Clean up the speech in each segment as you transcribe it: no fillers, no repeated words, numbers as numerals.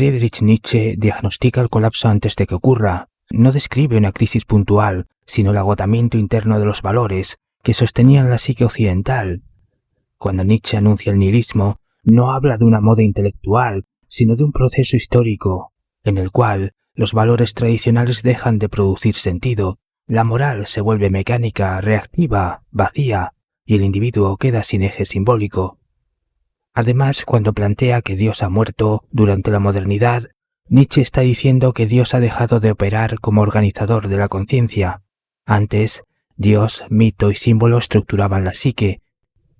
Friedrich Nietzsche diagnostica el colapso antes de que ocurra. No describe una crisis puntual, sino el agotamiento interno de los valores que sostenían la psique occidental. Cuando Nietzsche anuncia el nihilismo, no habla de una moda intelectual, sino de un proceso histórico, en el cual los valores tradicionales dejan de producir sentido, la moral se vuelve mecánica, reactiva, vacía, y el individuo queda sin eje simbólico. Además, cuando plantea que Dios ha muerto durante la modernidad, Nietzsche está diciendo que Dios ha dejado de operar como organizador de la conciencia. Antes, Dios, mito y símbolo estructuraban la psique.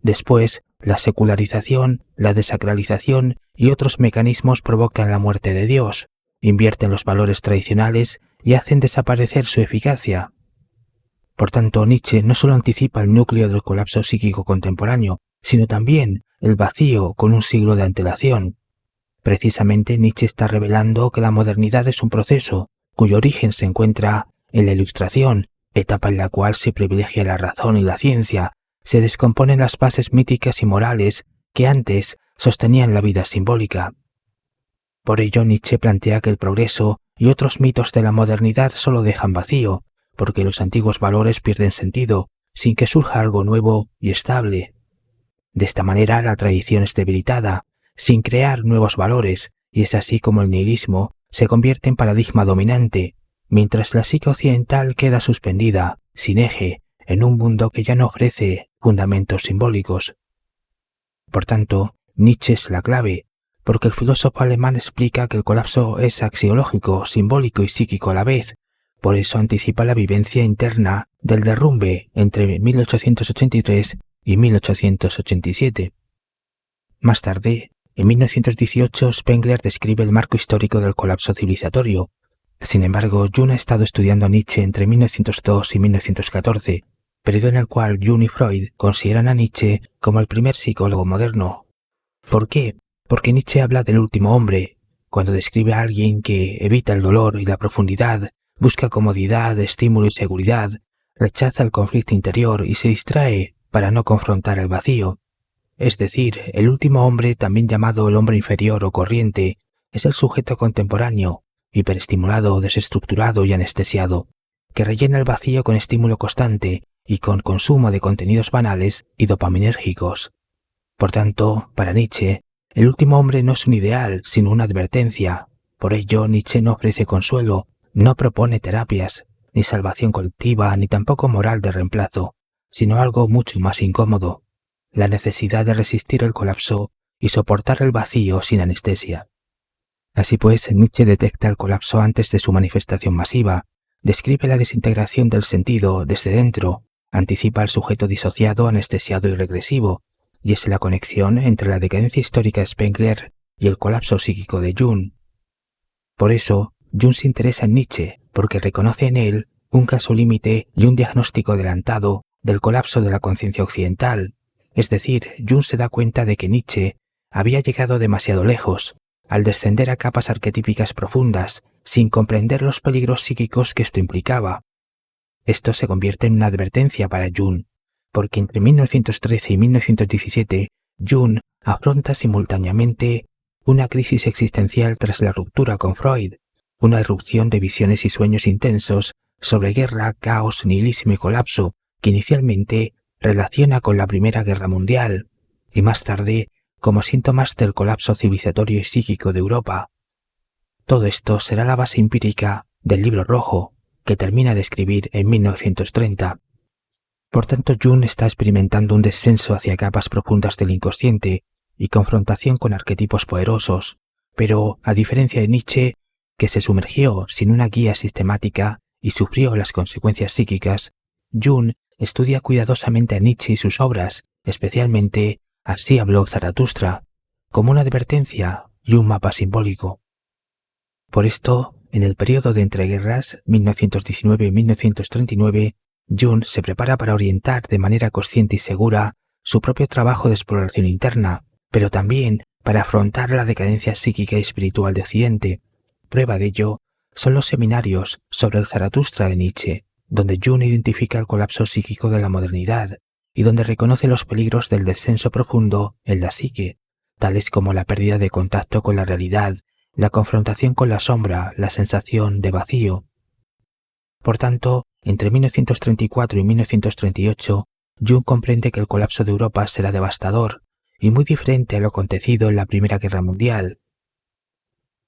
Después, la secularización, la desacralización y otros mecanismos provocan la muerte de Dios, invierten los valores tradicionales y hacen desaparecer su eficacia. Por tanto, Nietzsche no solo anticipa el núcleo del colapso psíquico contemporáneo, sino también el vacío con un siglo de antelación. Precisamente Nietzsche está revelando que la modernidad es un proceso cuyo origen se encuentra en la Ilustración, etapa en la cual se privilegia la razón y la ciencia, se descomponen las bases míticas y morales que antes sostenían la vida simbólica. Por ello Nietzsche plantea que el progreso y otros mitos de la modernidad solo dejan vacío, porque los antiguos valores pierden sentido, sin que surja algo nuevo y estable. De esta manera la tradición es debilitada, sin crear nuevos valores, y es así como el nihilismo se convierte en paradigma dominante, mientras la psique occidental queda suspendida, sin eje, en un mundo que ya no ofrece fundamentos simbólicos. Por tanto, Nietzsche es la clave, porque el filósofo alemán explica que el colapso es axiológico, simbólico y psíquico a la vez. Por eso anticipa la vivencia interna del derrumbe entre 1883 y 1887. Más tarde, en 1918, Spengler describe el marco histórico del colapso civilizatorio. Sin embargo, Jung ha estado estudiando a Nietzsche entre 1902 y 1914, periodo en el cual Jung y Freud consideran a Nietzsche como el primer psicólogo moderno. ¿Por qué? Porque Nietzsche habla del último hombre, cuando describe a alguien que evita el dolor y la profundidad, busca comodidad, estímulo y seguridad, rechaza el conflicto interior y se distrae para no confrontar el vacío. Es decir, el último hombre, también llamado el hombre inferior o corriente, es el sujeto contemporáneo, hiperestimulado, desestructurado y anestesiado, que rellena el vacío con estímulo constante y con consumo de contenidos banales y dopaminérgicos. Por tanto, para Nietzsche, el último hombre no es un ideal, sino una advertencia. Por ello, Nietzsche no ofrece consuelo, no propone terapias, ni salvación colectiva, ni tampoco moral de reemplazo, sino algo mucho más incómodo, la necesidad de resistir el colapso y soportar el vacío sin anestesia. Así pues, Nietzsche detecta el colapso antes de su manifestación masiva, describe la desintegración del sentido desde dentro, anticipa al sujeto disociado, anestesiado y regresivo, y es la conexión entre la decadencia histórica de Spengler y el colapso psíquico de Jung. Por eso, Jung se interesa en Nietzsche, porque reconoce en él un caso límite y un diagnóstico adelantado del colapso de la conciencia occidental. Es decir, Jung se da cuenta de que Nietzsche había llegado demasiado lejos, al descender a capas arquetípicas profundas, sin comprender los peligros psíquicos que esto implicaba. Esto se convierte en una advertencia para Jung, porque entre 1913 y 1917, Jung afronta simultáneamente una crisis existencial tras la ruptura con Freud, una erupción de visiones y sueños intensos sobre guerra, caos, nihilismo y colapso, que inicialmente relaciona con la Primera Guerra Mundial, y más tarde como síntomas del colapso civilizatorio y psíquico de Europa. Todo esto será la base empírica del Libro Rojo, que termina de escribir en 1930. Por tanto, Jung está experimentando un descenso hacia capas profundas del inconsciente y confrontación con arquetipos poderosos, pero, a diferencia de Nietzsche, que se sumergió sin una guía sistemática y sufrió las consecuencias psíquicas, Jung estudia cuidadosamente a Nietzsche y sus obras, especialmente Así habló Zaratustra, como una advertencia y un mapa simbólico. Por esto, en el periodo de entreguerras, 1919 y 1939, Jung se prepara para orientar de manera consciente y segura su propio trabajo de exploración interna, pero también para afrontar la decadencia psíquica y espiritual de Occidente. Prueba de ello son los seminarios sobre el Zaratustra de Nietzsche, donde Jung identifica el colapso psíquico de la modernidad y donde reconoce los peligros del descenso profundo en la psique, tales como la pérdida de contacto con la realidad, la confrontación con la sombra, la sensación de vacío. Por tanto, entre 1934 y 1938, Jung comprende que el colapso de Europa será devastador y muy diferente a lo acontecido en la Primera Guerra Mundial.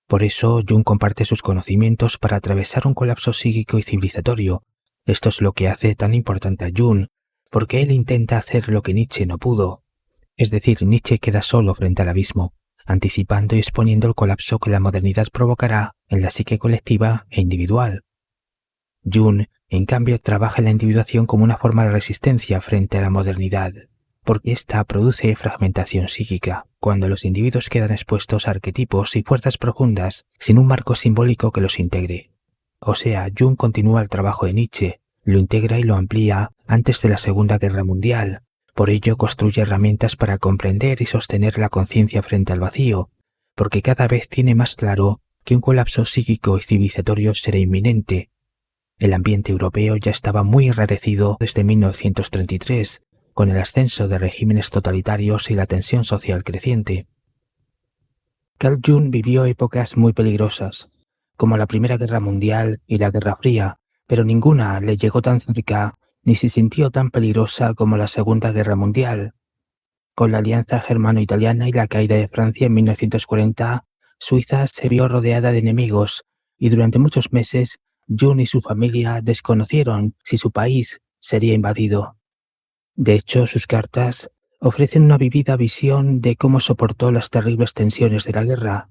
Por eso, Jung comparte sus conocimientos para atravesar un colapso psíquico y civilizatorio. Esto es lo que hace tan importante a Jung, porque él intenta hacer lo que Nietzsche no pudo. Es decir, Nietzsche queda solo frente al abismo, anticipando y exponiendo el colapso que la modernidad provocará en la psique colectiva e individual. Jung, en cambio, trabaja en la individuación como una forma de resistencia frente a la modernidad, porque ésta produce fragmentación psíquica, cuando los individuos quedan expuestos a arquetipos y fuerzas profundas sin un marco simbólico que los integre. O sea, Jung continúa el trabajo de Nietzsche, lo integra y lo amplía antes de la Segunda Guerra Mundial. Por ello construye herramientas para comprender y sostener la conciencia frente al vacío, porque cada vez tiene más claro que un colapso psíquico y civilizatorio será inminente. El ambiente europeo ya estaba muy enrarecido desde 1933, con el ascenso de regímenes totalitarios y la tensión social creciente. Carl Jung vivió épocas muy peligrosas, como la Primera Guerra Mundial y la Guerra Fría, pero ninguna le llegó tan cerca ni se sintió tan peligrosa como la Segunda Guerra Mundial. Con la alianza germano-italiana y la caída de Francia en 1940, Suiza se vio rodeada de enemigos y durante muchos meses Jung y su familia desconocieron si su país sería invadido. De hecho, sus cartas ofrecen una vívida visión de cómo soportó las terribles tensiones de la guerra.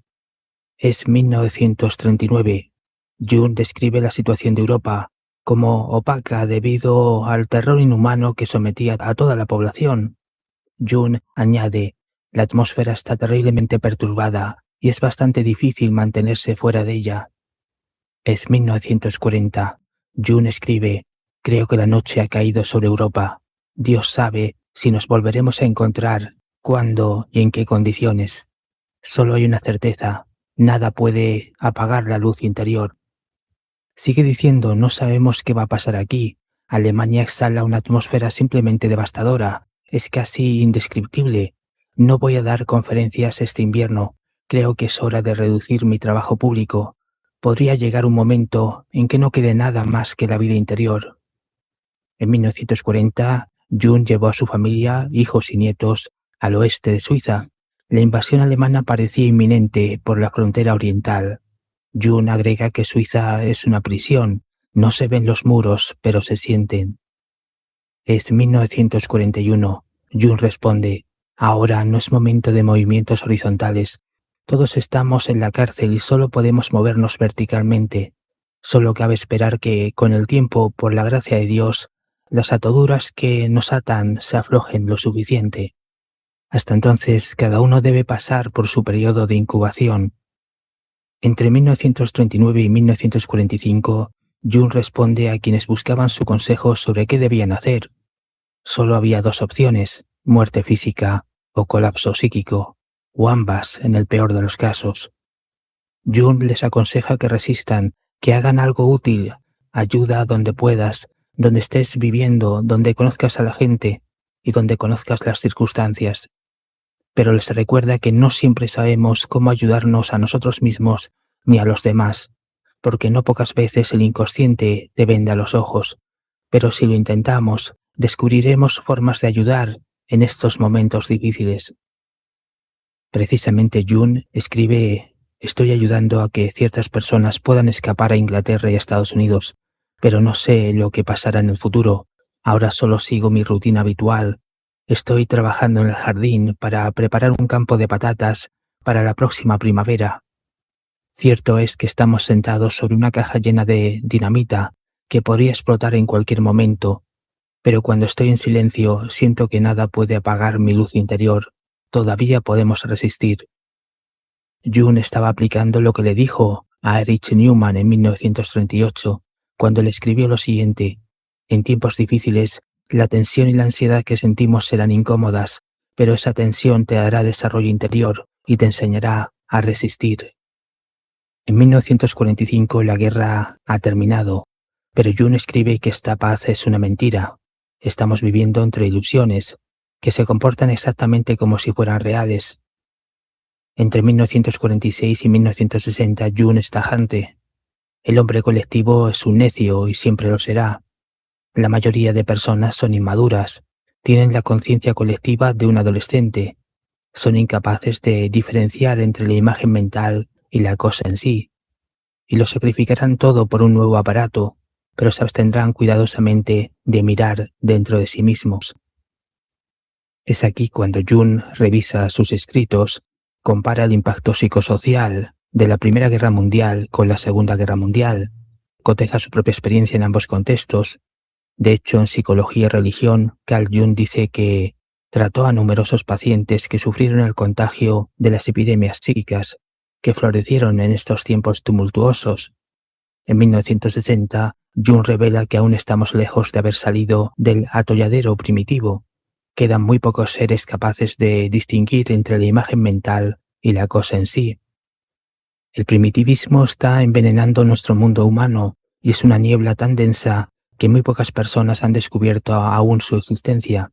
Es 1939. Jung describe la situación de Europa como opaca debido al terror inhumano que sometía a toda la población. Jung añade, la atmósfera está terriblemente perturbada y es bastante difícil mantenerse fuera de ella. Es 1940. Jung escribe, creo que la noche ha caído sobre Europa. Dios sabe si nos volveremos a encontrar, cuándo y en qué condiciones. Solo hay una certeza, nada puede apagar la luz interior. Sigue diciendo, no sabemos qué va a pasar aquí. Alemania exhala una atmósfera simplemente devastadora. Es casi indescriptible. No voy a dar conferencias este invierno. Creo que es hora de reducir mi trabajo público. Podría llegar un momento en que no quede nada más que la vida interior. En 1940, Jung llevó a su familia, hijos y nietos, al oeste de Suiza. La invasión alemana parecía inminente por la frontera oriental. Jung agrega que Suiza es una prisión. No se ven los muros, pero se sienten. Es 1941. Jung responde, ahora no es momento de movimientos horizontales. Todos estamos en la cárcel y solo podemos movernos verticalmente. Solo cabe esperar que, con el tiempo, por la gracia de Dios, las ataduras que nos atan se aflojen lo suficiente. Hasta entonces, cada uno debe pasar por su periodo de incubación. Entre 1939 y 1945, Jung responde a quienes buscaban su consejo sobre qué debían hacer. Solo había dos opciones, muerte física o colapso psíquico, o ambas en el peor de los casos. Jung les aconseja que resistan, que hagan algo útil, ayuda donde puedas, donde estés viviendo, donde conozcas a la gente y donde conozcas las circunstancias. Pero les recuerda que no siempre sabemos cómo ayudarnos a nosotros mismos ni a los demás, porque no pocas veces el inconsciente te venda los ojos, pero si lo intentamos, descubriremos formas de ayudar en estos momentos difíciles. Precisamente Jung escribe, estoy ayudando a que ciertas personas puedan escapar a Inglaterra y a Estados Unidos, pero no sé lo que pasará en el futuro. Ahora solo sigo mi rutina habitual. Estoy trabajando en el jardín para preparar un campo de patatas para la próxima primavera. Cierto es que estamos sentados sobre una caja llena de dinamita que podría explotar en cualquier momento, pero cuando estoy en silencio siento que nada puede apagar mi luz interior. Todavía podemos resistir. Jung estaba aplicando lo que le dijo a Erich Neumann en 1938, cuando le escribió lo siguiente: en tiempos difíciles, la tensión y la ansiedad que sentimos serán incómodas, pero esa tensión te dará desarrollo interior y te enseñará a resistir. En 1945 la guerra ha terminado, pero Jung escribe que esta paz es una mentira. Estamos viviendo entre ilusiones, que se comportan exactamente como si fueran reales. Entre 1946 y 1960, Jung es tajante. El hombre colectivo es un necio y siempre lo será. La mayoría de personas son inmaduras, tienen la conciencia colectiva de un adolescente, son incapaces de diferenciar entre la imagen mental y la cosa en sí, y lo sacrificarán todo por un nuevo aparato, pero se abstendrán cuidadosamente de mirar dentro de sí mismos. Es aquí cuando Jung revisa sus escritos, compara el impacto psicosocial de la Primera Guerra Mundial con la Segunda Guerra Mundial, coteja su propia experiencia en ambos contextos. De hecho, en Psicología y Religión, Carl Jung dice que trató a numerosos pacientes que sufrieron el contagio de las epidemias psíquicas que florecieron en estos tiempos tumultuosos. En 1960, Jung revela que aún estamos lejos de haber salido del atolladero primitivo. Quedan muy pocos seres capaces de distinguir entre la imagen mental y la cosa en sí. El primitivismo está envenenando nuestro mundo humano y es una niebla tan densa que muy pocas personas han descubierto aún su existencia.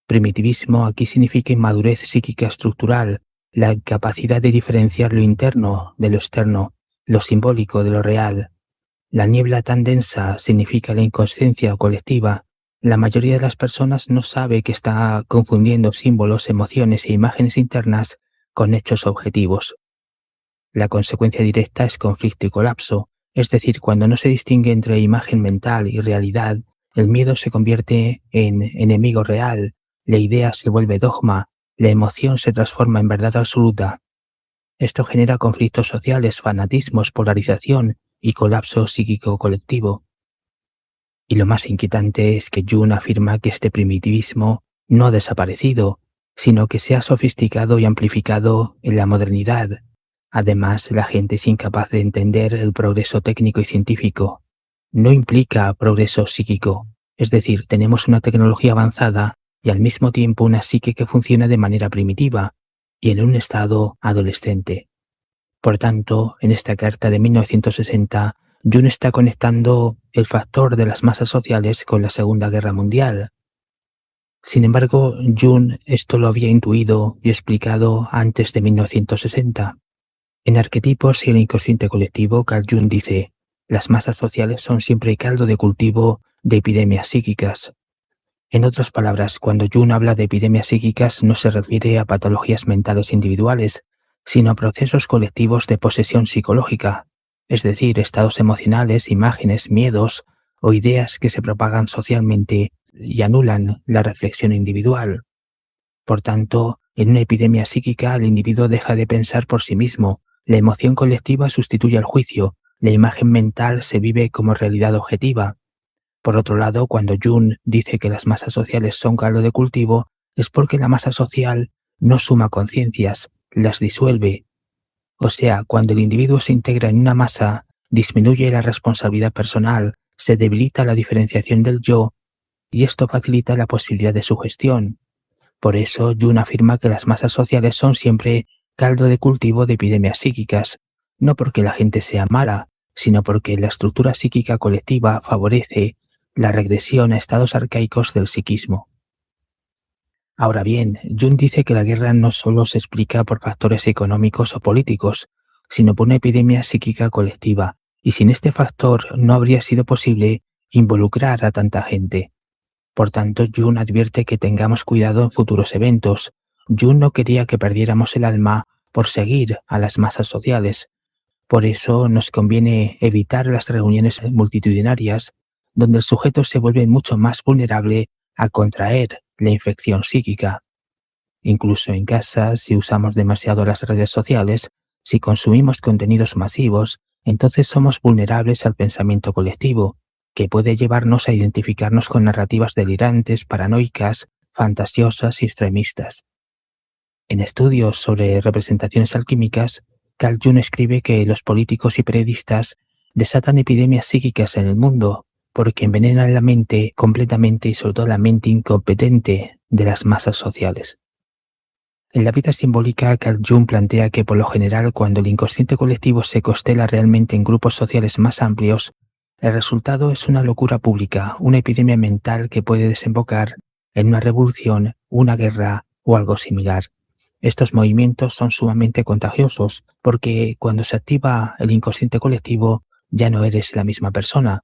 Primitivismo aquí significa inmadurez psíquica estructural, la incapacidad de diferenciar lo interno de lo externo, lo simbólico de lo real. La niebla tan densa significa la inconsciencia colectiva. La mayoría de las personas no sabe que está confundiendo símbolos, emociones e imágenes internas con hechos objetivos. La consecuencia directa es conflicto y colapso, es decir, cuando no se distingue entre imagen mental y realidad, el miedo se convierte en enemigo real, la idea se vuelve dogma, la emoción se transforma en verdad absoluta. Esto genera conflictos sociales, fanatismos, polarización y colapso psíquico colectivo. Y lo más inquietante es que Jung afirma que este primitivismo no ha desaparecido, sino que se ha sofisticado y amplificado en la modernidad. Además, la gente es incapaz de entender el progreso técnico y científico. No implica progreso psíquico, es decir, tenemos una tecnología avanzada y al mismo tiempo una psique que funciona de manera primitiva y en un estado adolescente. Por tanto, en esta carta de 1960, Jung está conectando el factor de las masas sociales con la Segunda Guerra Mundial. Sin embargo, Jung esto lo había intuido y explicado antes de 1960. En Arquetipos y el inconsciente colectivo, Carl Jung dice: las masas sociales son siempre caldo de cultivo de epidemias psíquicas. En otras palabras, cuando Jung habla de epidemias psíquicas no se refiere a patologías mentales individuales, sino a procesos colectivos de posesión psicológica, es decir, estados emocionales, imágenes, miedos o ideas que se propagan socialmente y anulan la reflexión individual. Por tanto, en una epidemia psíquica el individuo deja de pensar por sí mismo, la emoción colectiva sustituye al juicio, la imagen mental se vive como realidad objetiva. Por otro lado, cuando Jung dice que las masas sociales son caldo de cultivo, es porque la masa social no suma conciencias, las disuelve. O sea, cuando el individuo se integra en una masa, disminuye la responsabilidad personal, se debilita la diferenciación del yo, y esto facilita la posibilidad de su gestión. Por eso, Jung afirma que las masas sociales son siempre caldo de cultivo de epidemias psíquicas, no porque la gente sea mala, sino porque la estructura psíquica colectiva favorece la regresión a estados arcaicos del psiquismo. Ahora bien, Jung dice que la guerra no solo se explica por factores económicos o políticos, sino por una epidemia psíquica colectiva, y sin este factor no habría sido posible involucrar a tanta gente. Por tanto, Jung advierte que tengamos cuidado en futuros eventos. Jung no quería que perdiéramos el alma por seguir a las masas sociales. Por eso nos conviene evitar las reuniones multitudinarias, donde el sujeto se vuelve mucho más vulnerable a contraer la infección psíquica. Incluso en casa, si usamos demasiado las redes sociales, si consumimos contenidos masivos, entonces somos vulnerables al pensamiento colectivo, que puede llevarnos a identificarnos con narrativas delirantes, paranoicas, fantasiosas y extremistas. En estudios sobre representaciones alquímicas, Carl Jung escribe que los políticos y periodistas desatan epidemias psíquicas en el mundo porque envenenan la mente completamente y sobre todo la mente incompetente de las masas sociales. En la vida simbólica, Carl Jung plantea que por lo general cuando el inconsciente colectivo se constela realmente en grupos sociales más amplios, el resultado es una locura pública, una epidemia mental que puede desembocar en una revolución, una guerra o algo similar. Estos movimientos son sumamente contagiosos porque cuando se activa el inconsciente colectivo ya no eres la misma persona.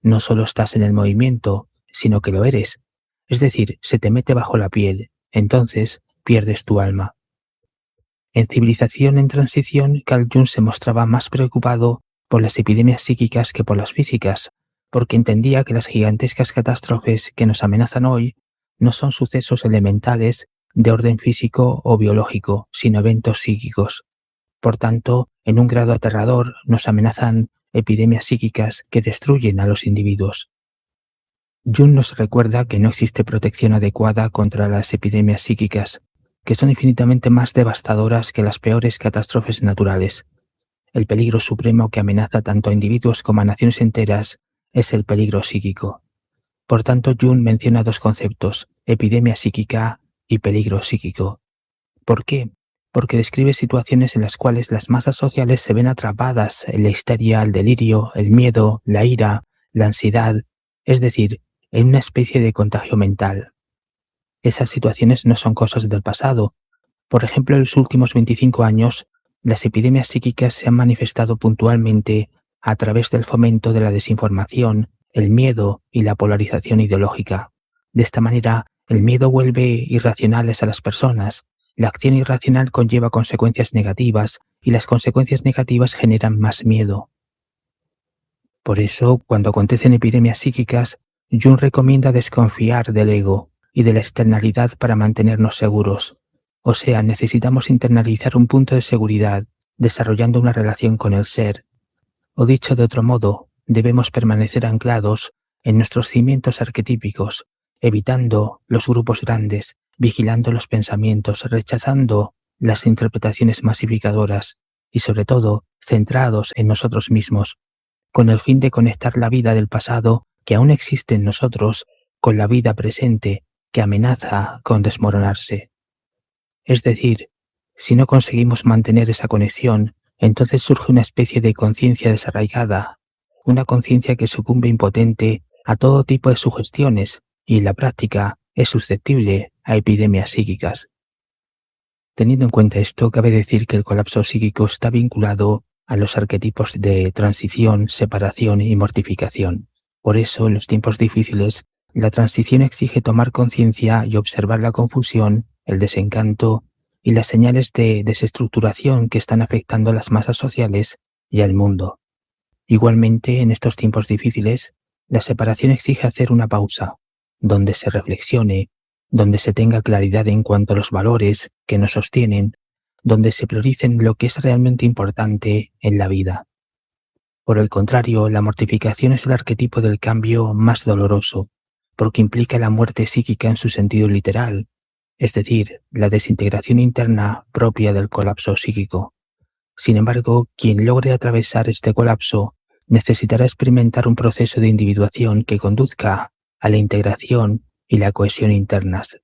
No solo estás en el movimiento, sino que lo eres. Es decir, se te mete bajo la piel. Entonces pierdes tu alma. En Civilización en Transición, Carl Jung se mostraba más preocupado por las epidemias psíquicas que por las físicas, porque entendía que las gigantescas catástrofes que nos amenazan hoy no son sucesos elementales de orden físico o biológico, sino eventos psíquicos. Por tanto, en un grado aterrador nos amenazan epidemias psíquicas que destruyen a los individuos. Jung nos recuerda que no existe protección adecuada contra las epidemias psíquicas, que son infinitamente más devastadoras que las peores catástrofes naturales. El peligro supremo que amenaza tanto a individuos como a naciones enteras es el peligro psíquico. Por tanto, Jung menciona dos conceptos, epidemia psíquica y peligro psíquico. ¿Por qué? Porque describe situaciones en las cuales las masas sociales se ven atrapadas en la histeria, el delirio, el miedo, la ira, la ansiedad, es decir, en una especie de contagio mental. Esas situaciones no son cosas del pasado. Por ejemplo, en los últimos 25 años, las epidemias psíquicas se han manifestado puntualmente a través del fomento de la desinformación, el miedo y la polarización ideológica. De esta manera, el miedo vuelve irracionales a las personas, la acción irracional conlleva consecuencias negativas y las consecuencias negativas generan más miedo. Por eso, cuando acontecen epidemias psíquicas, Jung recomienda desconfiar del ego y de la externalidad para mantenernos seguros. O sea, necesitamos internalizar un punto de seguridad, desarrollando una relación con el ser. O dicho de otro modo, debemos permanecer anclados en nuestros cimientos arquetípicos, evitando los grupos grandes, vigilando los pensamientos, rechazando las interpretaciones masificadoras y sobre todo centrados en nosotros mismos, con el fin de conectar la vida del pasado que aún existe en nosotros con la vida presente que amenaza con desmoronarse. Es decir, si no conseguimos mantener esa conexión, entonces surge una especie de conciencia desarraigada, una conciencia que sucumbe impotente a todo tipo de sugestiones y en la práctica es susceptible a epidemias psíquicas. Teniendo en cuenta esto, cabe decir que el colapso psíquico está vinculado a los arquetipos de transición, separación y mortificación. Por eso, en los tiempos difíciles, la transición exige tomar conciencia y observar la confusión, el desencanto y las señales de desestructuración que están afectando a las masas sociales y al mundo. Igualmente, en estos tiempos difíciles, la separación exige hacer una pausa, donde se reflexione, donde se tenga claridad en cuanto a los valores que nos sostienen, donde se prioricen lo que es realmente importante en la vida. Por el contrario, la mortificación es el arquetipo del cambio más doloroso, porque implica la muerte psíquica en su sentido literal, es decir, la desintegración interna propia del colapso psíquico. Sin embargo, quien logre atravesar este colapso necesitará experimentar un proceso de individuación que conduzca a la integración y la cohesión internas,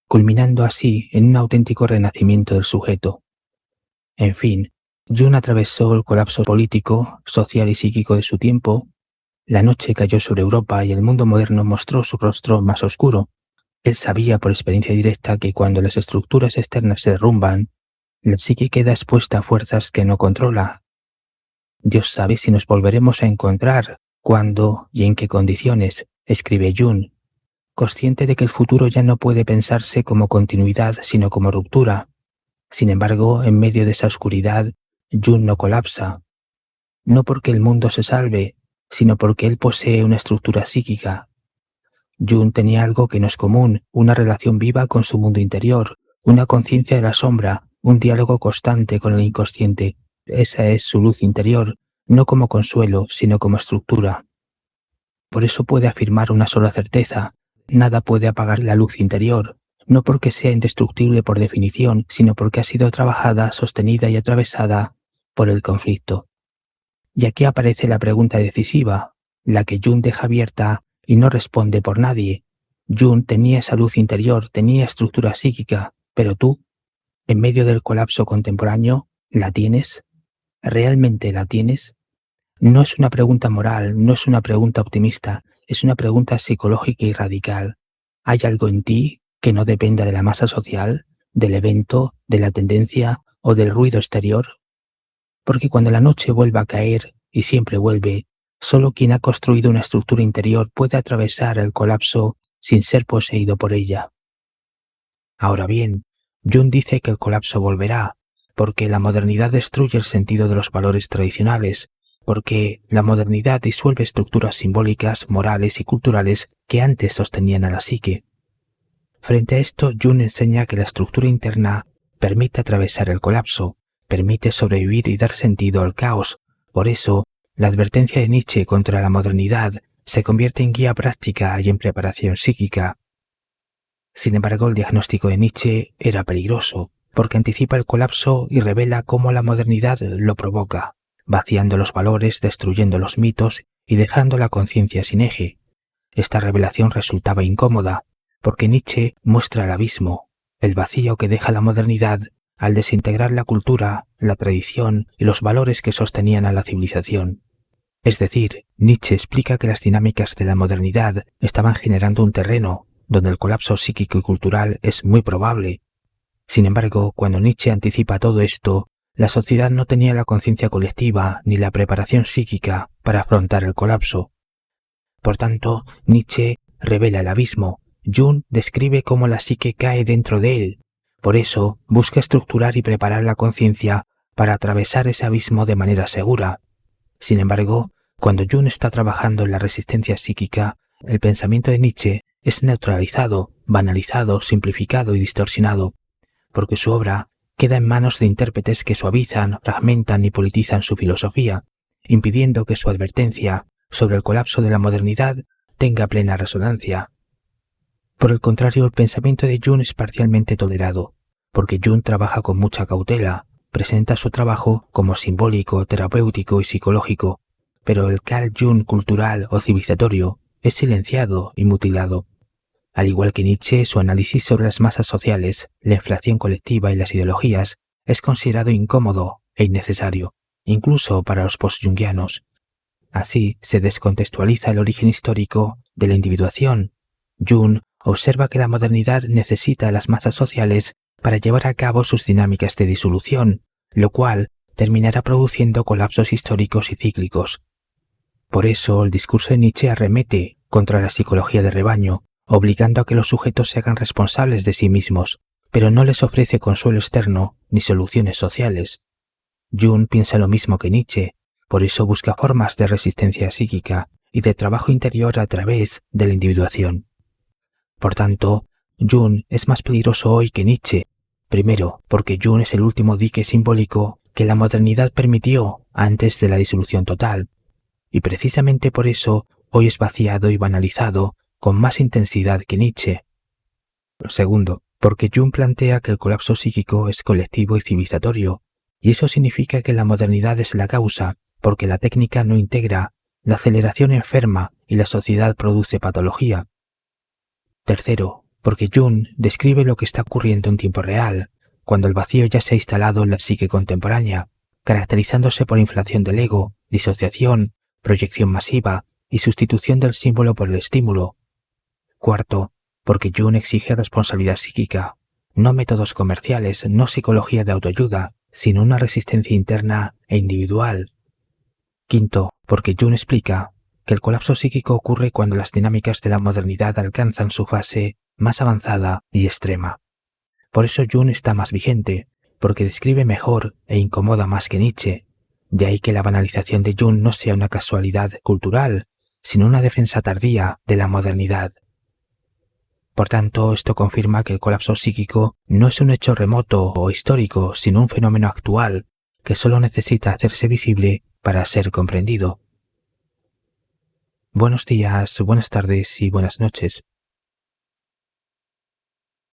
culminando así en un auténtico renacimiento del sujeto. En fin, Jung atravesó el colapso político, social y psíquico de su tiempo. La noche cayó sobre Europa y el mundo moderno mostró su rostro más oscuro. Él sabía por experiencia directa que cuando las estructuras externas se derrumban, la psique queda expuesta a fuerzas que no controla. Dios sabe si nos volveremos a encontrar, cuándo y en qué condiciones, escribe Jung, consciente de que el futuro ya no puede pensarse como continuidad sino como ruptura. Sin embargo, en medio de esa oscuridad, Jung no colapsa, no porque el mundo se salve, sino porque él posee una estructura psíquica. Jung tenía algo que no es común, una relación viva con su mundo interior, una conciencia de la sombra, un diálogo constante con el inconsciente. Esa es su luz interior, no como consuelo, sino como estructura. Por eso puede afirmar una sola certeza: nada puede apagar la luz interior, no porque sea indestructible por definición, sino porque ha sido trabajada, sostenida y atravesada por el conflicto. Y aquí aparece la pregunta decisiva, la que Jung deja abierta y no responde por nadie. Jung tenía esa luz interior, tenía estructura psíquica, pero tú, en medio del colapso contemporáneo, ¿la tienes? ¿Realmente la tienes? No es una pregunta moral, no es una pregunta optimista, es una pregunta psicológica y radical. ¿Hay algo en ti que no dependa de la masa social? del evento, de la tendencia o del ruido exterior? Porque cuando la noche vuelva a caer, y siempre vuelve, solo quien ha construido una estructura interior puede atravesar el colapso sin ser poseído por ella. Ahora bien, Jung dice que el colapso volverá, porque la modernidad destruye el sentido de los valores tradicionales, porque la modernidad disuelve estructuras simbólicas, morales y culturales que antes sostenían a la psique. Frente a esto, Jung enseña que la estructura interna permite atravesar el colapso, permite sobrevivir y dar sentido al caos. Por eso, la advertencia de Nietzsche contra la modernidad se convierte en guía práctica y en preparación psíquica. Sin embargo, el diagnóstico de Nietzsche era peligroso, porque anticipa el colapso y revela cómo la modernidad lo provoca, vaciando los valores, destruyendo los mitos y dejando la conciencia sin eje. Esta revelación resultaba incómoda, porque Nietzsche muestra el abismo, el vacío que deja la modernidad al desintegrar la cultura, la tradición y los valores que sostenían a la civilización. Es decir, Nietzsche explica que las dinámicas de la modernidad estaban generando un terreno donde el colapso psíquico y cultural es muy probable. Sin embargo, cuando Nietzsche anticipa todo esto, la sociedad no tenía la conciencia colectiva ni la preparación psíquica para afrontar el colapso. Por tanto, Nietzsche revela el abismo. Jung describe cómo la psique cae dentro de él. Por eso, busca estructurar y preparar la conciencia para atravesar ese abismo de manera segura. Sin embargo, cuando Jung está trabajando en la resistencia psíquica, el pensamiento de Nietzsche es neutralizado, banalizado, simplificado y distorsionado, porque su obra queda en manos de intérpretes que suavizan, fragmentan y politizan su filosofía, impidiendo que su advertencia sobre el colapso de la modernidad tenga plena resonancia. Por el contrario, el pensamiento de Jung es parcialmente tolerado, porque Jung trabaja con mucha cautela, presenta su trabajo como simbólico, terapéutico y psicológico, pero el Carl Jung cultural o civilizatorio es silenciado y mutilado. Al igual que Nietzsche, su análisis sobre las masas sociales, la inflación colectiva y las ideologías es considerado incómodo e innecesario, incluso para los post-jungianos. Así se descontextualiza el origen histórico de la individuación. Jung observa que la modernidad necesita a las masas sociales para llevar a cabo sus dinámicas de disolución, lo cual terminará produciendo colapsos históricos y cíclicos. Por eso el discurso de Nietzsche arremete contra la psicología de rebaño, obligando a que los sujetos se hagan responsables de sí mismos, pero no les ofrece consuelo externo ni soluciones sociales. Jung piensa lo mismo que Nietzsche, por eso busca formas de resistencia psíquica y de trabajo interior a través de la individuación. Por tanto, Jung es más peligroso hoy que Nietzsche, primero porque Jung es el último dique simbólico que la modernidad permitió antes de la disolución total, y precisamente por eso hoy es vaciado y banalizado con más intensidad que Nietzsche. Segundo, porque Jung plantea que el colapso psíquico es colectivo y civilizatorio, y eso significa que la modernidad es la causa, porque la técnica no integra, la aceleración enferma y la sociedad produce patología. Tercero, porque Jung describe lo que está ocurriendo en tiempo real, cuando el vacío ya se ha instalado en la psique contemporánea, caracterizándose por inflación del ego, disociación, proyección masiva y sustitución del símbolo por el estímulo. Cuarto, porque Jung exige responsabilidad psíquica, no métodos comerciales, no psicología de autoayuda, sino una resistencia interna e individual. Quinto, porque Jung explica que el colapso psíquico ocurre cuando las dinámicas de la modernidad alcanzan su fase más avanzada y extrema. Por eso Jung está más vigente, porque describe mejor e incomoda más que Nietzsche. De ahí que la banalización de Jung no sea una casualidad cultural, sino una defensa tardía de la modernidad. Por tanto, esto confirma que el colapso psíquico no es un hecho remoto o histórico, sino un fenómeno actual que solo necesita hacerse visible para ser comprendido. Buenos días, buenas tardes y buenas noches.